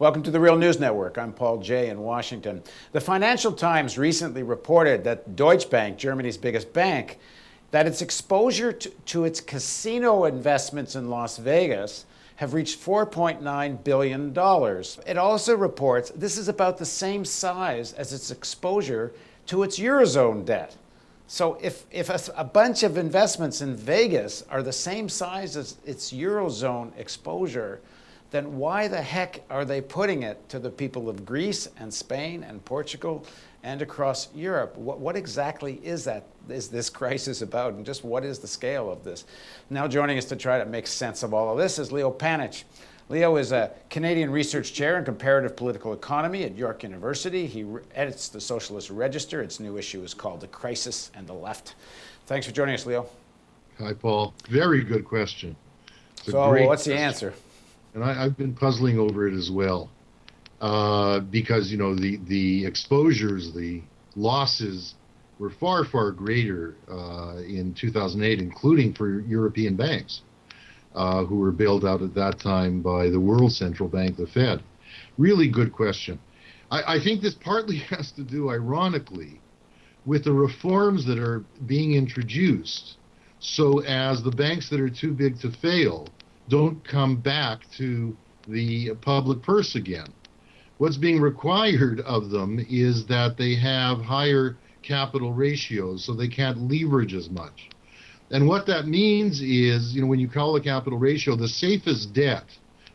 Welcome to the Real News Network. I'm Paul Jay in Washington. The Financial Times recently reported that Deutsche Bank, Germany's biggest bank, that its exposure to its casino investments in Las Vegas have reached $4.9 billion. It also reports this is about the same size as its exposure to its Eurozone debt. So if a bunch of investments in Vegas are the same size as its Eurozone exposure, then why the heck are they putting it to the people of Greece and Spain and Portugal and across Europe? What exactly is this crisis about, and just what is the scale of this? Now joining us to try to make sense of all of this is Leo Panitch. Leo is a Canadian research chair in comparative political economy at York University. He edits the Socialist Register. Its new issue is called The Crisis and the Left. Thanks for joining us, Leo. Hi, Paul. Very good question. So what's the answer? And I've been puzzling over it as well, because, you know, the exposures, the losses were far, far greater in 2008, including for European banks, who were bailed out at that time by the world central bank, the Fed. Really good question. I think this partly has to do, ironically, with the reforms that are being introduced so as the banks that are too big to fail don't come back to the public purse again. What's being required of them is that they have higher capital ratios so they can't leverage as much. And what that means is, you know, when you call a capital ratio, the safest debt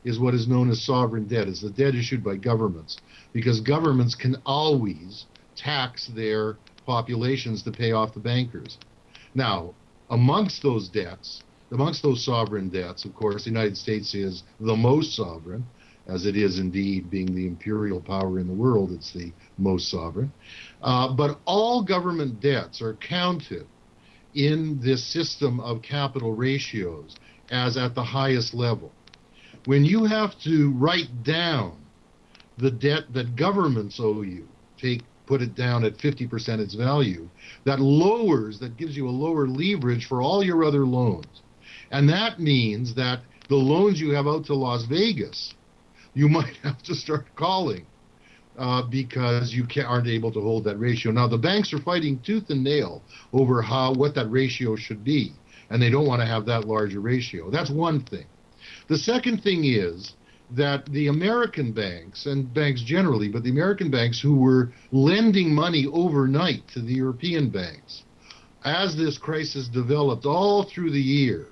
is what is known as sovereign debt. It's the debt issued by governments, because governments can always tax their populations to pay off the bankers. Now, amongst those debts, amongst those sovereign debts, of course, the United States is the most sovereign, as it is indeed being the imperial power in the world. It's the most sovereign. But all government debts are counted in this system of capital ratios as at the highest level. When you have to write down the debt that governments owe you, put it down at 50% its value, that gives you a lower leverage for all your other loans. And that means that the loans you have out to Las Vegas, you might have to start calling because you aren't able to hold that ratio. Now, the banks are fighting tooth and nail over what that ratio should be, and they don't want to have that larger ratio. That's one thing. The second thing is that the American banks, and banks generally, but the American banks who were lending money overnight to the European banks, as this crisis developed all through the year,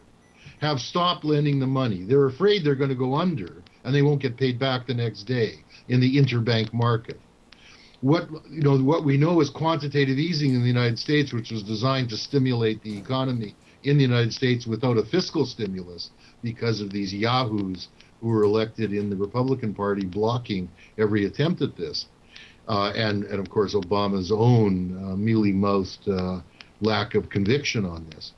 have stopped lending the money. They're afraid they're going to go under and they won't get paid back the next day in the interbank market. What we know is quantitative easing in the United States, which was designed to stimulate the economy in the United States without a fiscal stimulus because of these yahoos who were elected in the Republican Party blocking every attempt at this. And of course, Obama's own mealy-mouthed lack of conviction on this.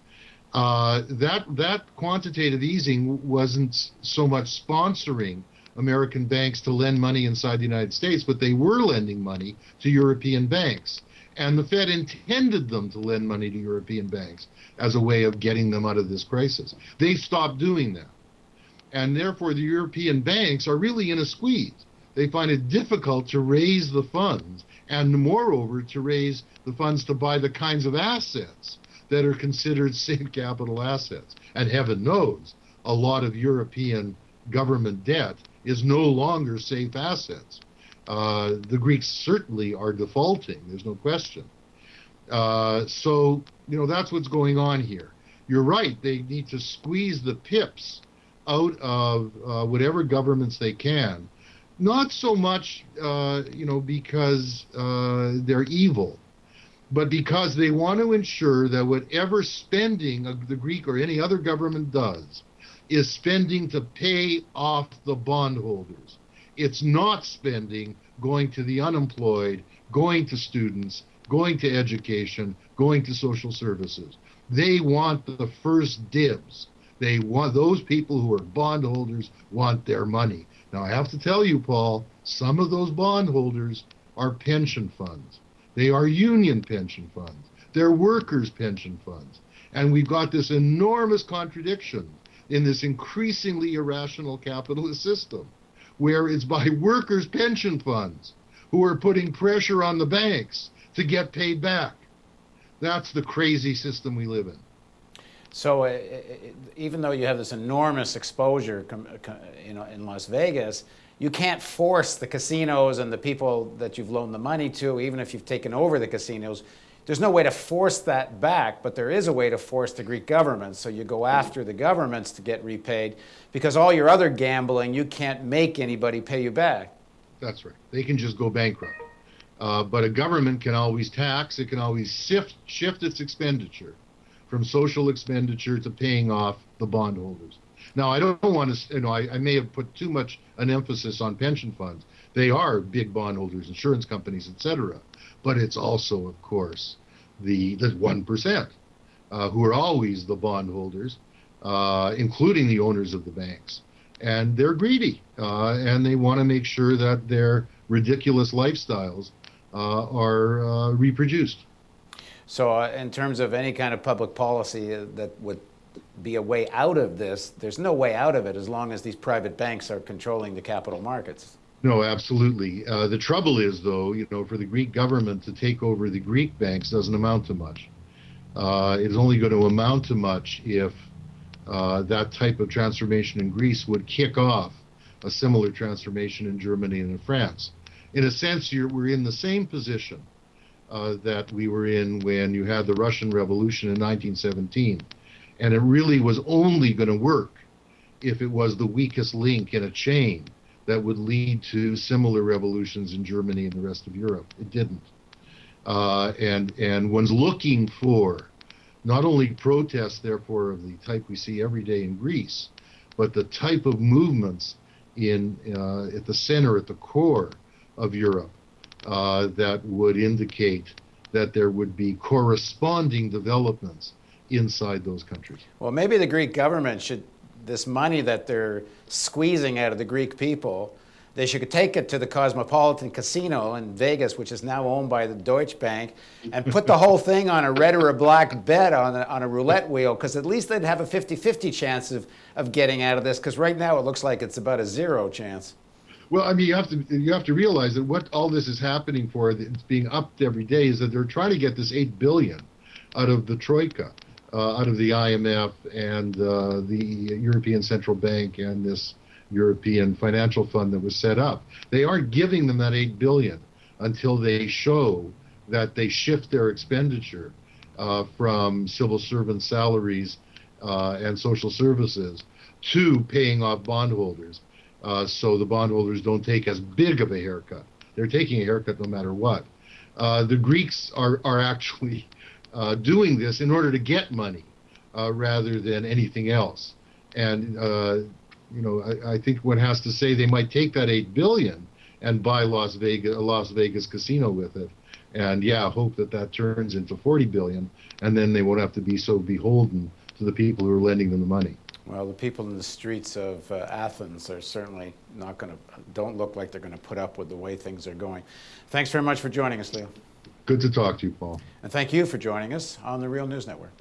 That quantitative easing wasn't so much sponsoring American banks to lend money inside the United States, but they were lending money to European banks. And the Fed intended them to lend money to European banks as a way of getting them out of this crisis. They stopped doing that. And therefore, the European banks are really in a squeeze. They find it difficult to raise the funds, and moreover, to raise the funds to buy the kinds of assets that are considered safe capital assets. And heaven knows, a lot of European government debt is no longer safe assets. The Greeks certainly are defaulting, there's no question. So, you know, that's what's going on here. You're right, they need to squeeze the pips out of whatever governments they can. Not so much, because they're evil, but because they want to ensure that whatever spending the Greek or any other government does is spending to pay off the bondholders. It's not spending going to the unemployed, going to students, going to education, going to social services. They want the first dibs. They want those people who are bondholders want their money. Now, I have to tell you, Paul, some of those bondholders are pension funds. They are union pension funds. They're workers' pension funds. And we've got this enormous contradiction in this increasingly irrational capitalist system, where it's by workers' pension funds who are putting pressure on the banks to get paid back. That's the crazy system we live in. So even though you have this enormous exposure, in Las Vegas, you can't force the casinos and the people that you've loaned the money to, even if you've taken over the casinos. There's no way to force that back, but there is a way to force the Greek government. So you go after the governments to get repaid, because all your other gambling, you can't make anybody pay you back. That's right. They can just go bankrupt. But a government can always tax. It can always shift its expenditure from social expenditure to paying off the bondholders. Now, I don't want to, I may have put too much an emphasis on pension funds. They are big bondholders, insurance companies, etc. But it's also, of course, the 1% who are always the bondholders, including the owners of the banks. And they're greedy, and they want to make sure that their ridiculous lifestyles are reproduced. So in terms of any kind of public policy that would be a way out of this, there's no way out of it as long as these private banks are controlling the capital markets. No, absolutely. The trouble is, though, for the Greek government to take over the Greek banks doesn't amount to much. It's only going to amount to much if that type of transformation in Greece would kick off a similar transformation in Germany and in France. In a sense, we're in the same position that we were in when you had the Russian Revolution in 1917. And it really was only going to work if it was the weakest link in a chain that would lead to similar revolutions in Germany and the rest of Europe. It didn't. And one's looking for not only protests, therefore, of the type we see every day in Greece, but the type of movements at the center, at the core of Europe, that would indicate that there would be corresponding developments inside those countries. Well, maybe the Greek government should, this money that they're squeezing out of the Greek people, they should take it to the Cosmopolitan Casino in Vegas, which is now owned by the Deutsche Bank, and put the whole thing on a red or a black bet on a roulette wheel, because at least they'd have a 50-50 chance of getting out of this, because right now it looks like it's about a 0 chance. Well, I mean, you have to realize that what all this is happening for, it's being upped every day, is that they're trying to get this $8 billion out of the Troika, out of the IMF and the European Central Bank and this European financial fund that was set up. They aren't giving them that $8 billion until they show that they shift their expenditure from civil servant salaries and social services to paying off bondholders. So the bondholders don't take as big of a haircut. They're taking a haircut no matter what. The Greeks are actually doing this in order to get money rather than anything else. And I think one has to say they might take that $8 billion and buy a Las Vegas casino with it, and hope that turns into $40 billion, and then they won't have to be so beholden to the people who are lending them the money. Well, the people in the streets of Athens are certainly don't look like they're going to put up with the way things are going. Thanks very much for joining us, Leo. Good to talk to you, Paul. And thank you for joining us on the Real News Network.